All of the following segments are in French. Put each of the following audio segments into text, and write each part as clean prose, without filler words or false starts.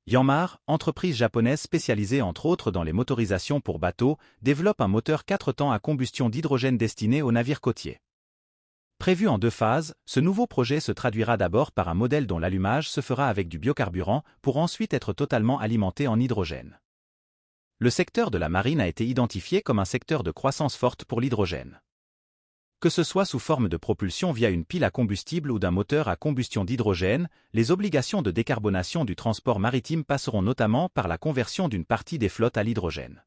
Yanmar, entreprise japonaise spécialisée entre autres dans les motorisations pour bateaux, développe un moteur 4 temps à combustion d'hydrogène destiné aux navires côtiers. Prévu en 2 phases, ce nouveau projet se traduira d'abord par un modèle dont l'allumage se fera avec du biocarburant pour ensuite être totalement alimenté en hydrogène. Le secteur de la marine a été identifié comme un secteur de croissance forte pour l'hydrogène. Que ce soit sous forme de propulsion via une pile à combustible ou d'un moteur à combustion d'hydrogène, les obligations de décarbonation du transport maritime passeront notamment par la conversion d'une partie des flottes à l'hydrogène.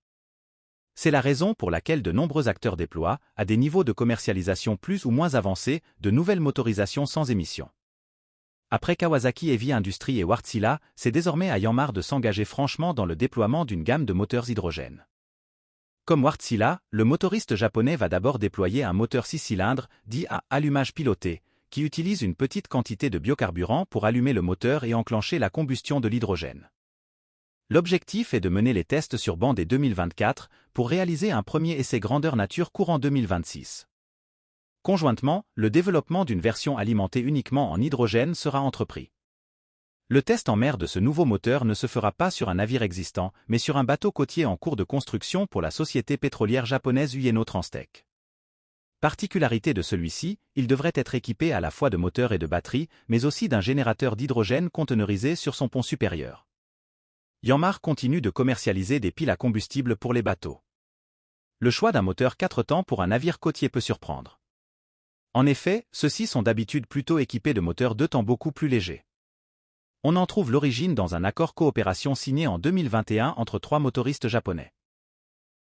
C'est la raison pour laquelle de nombreux acteurs déploient, à des niveaux de commercialisation plus ou moins avancés, de nouvelles motorisations sans émission. Après Kawasaki Heavy Industries et Wärtsilä, c'est désormais à Yanmar de s'engager franchement dans le déploiement d'une gamme de moteurs hydrogène. Comme Wärtsilä, le motoriste japonais va d'abord déployer un moteur 6 cylindres, dit à allumage piloté, qui utilise une petite quantité de biocarburant pour allumer le moteur et enclencher la combustion de l'hydrogène. L'objectif est de mener les tests sur banc dès 2024 pour réaliser un premier essai grandeur nature courant 2026. Conjointement, le développement d'une version alimentée uniquement en hydrogène sera entrepris. Le test en mer de ce nouveau moteur ne se fera pas sur un navire existant, mais sur un bateau côtier en cours de construction pour la société pétrolière japonaise Ueno Transtech. Particularité de celui-ci, il devrait être équipé à la fois de moteur et de batterie, mais aussi d'un générateur d'hydrogène conteneurisé sur son pont supérieur. Yanmar continue de commercialiser des piles à combustible pour les bateaux. Le choix d'un moteur 4 temps pour un navire côtier peut surprendre. En effet, ceux-ci sont d'habitude plutôt équipés de moteurs 2 temps beaucoup plus légers. On en trouve l'origine dans un accord coopération signé en 2021 entre 3 motoristes japonais.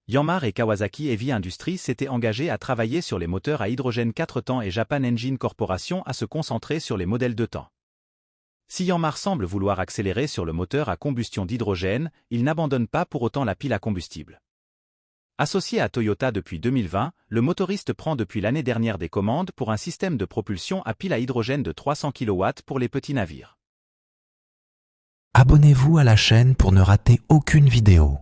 Yanmar et Kawasaki Heavy Industries s'étaient engagés à travailler sur les moteurs à hydrogène 4 temps et Japan Engine Corporation à se concentrer sur les modèles 2 temps. Si Yanmar semble vouloir accélérer sur le moteur à combustion d'hydrogène, il n'abandonne pas pour autant la pile à combustible. Associé à Toyota depuis 2020, le motoriste prend depuis l'année dernière des commandes pour un système de propulsion à pile à hydrogène de 300 kW pour les petits navires. Abonnez-vous à la chaîne pour ne rater aucune vidéo.